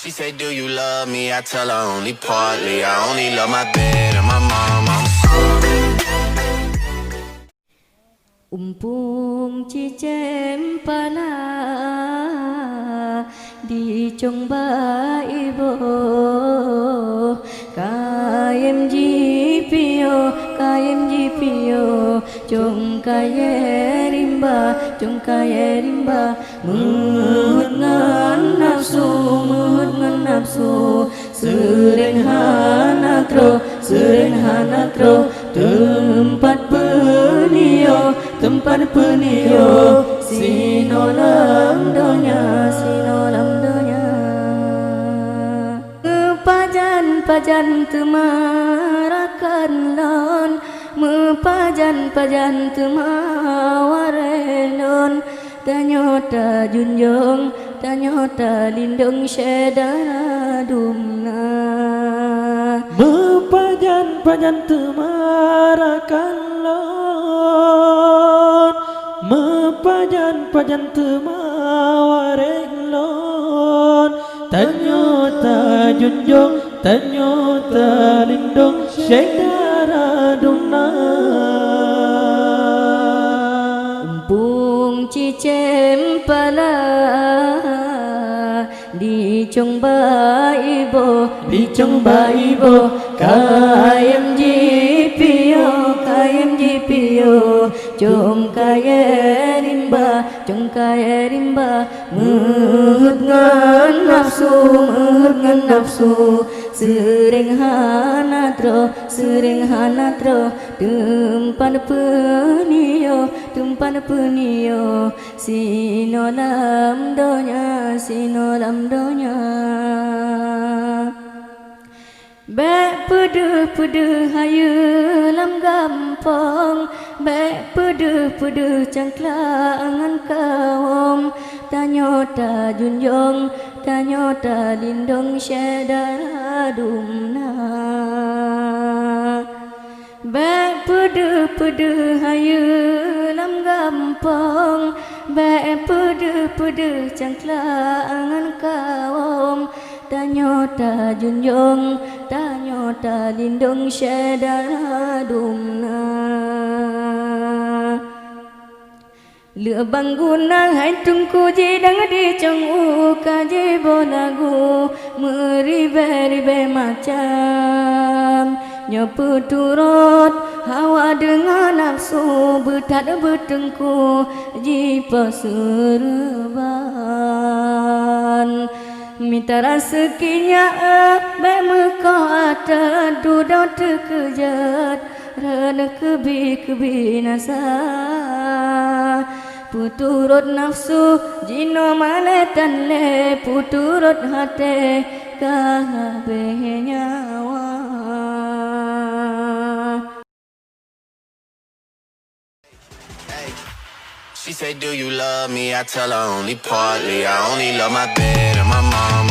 She said, do you love me? I tell her only partly. I only love my bed and my mom. I'm sorry. Umpung cicem pala di congba ibo KMGPO cong kaye rimba muhut ngan nafsu sering hana tro tempat penio sinolam donya pajan temarakan lon pajan temawarelon tanyota junjung tanyota lindung syedana dumna pajan temarakan lon pajan temawareng lon tanyota junjung tanyota lindung syedana dumna umpung cicem pala di congba ibo KMGPO cong kaye rimba muhut ngan nafsu sering hana tro tempat penio sinolam donya Bek pedu hayu lam gampang Bek pedu cangklangan kawom Tanyota junjung tanyota lindung syedara dumna Bek pedu hayu lam gampang Bek pedu cangklangan kawom Tanyota junjung tanyota lindung syedara dumna lửa bằng guna hai tungku jidang di cong kaje bolagu ribe macam nyopu turut hawa dengan nafsu bertengku jipa serban minta rezekinya bermekah duduk terkejat rana kebinasa puturut nafsu jino maletan le puturut hati kabeh nyawa She said, do you love me? I tell her only partly. I only love my bed and my mom.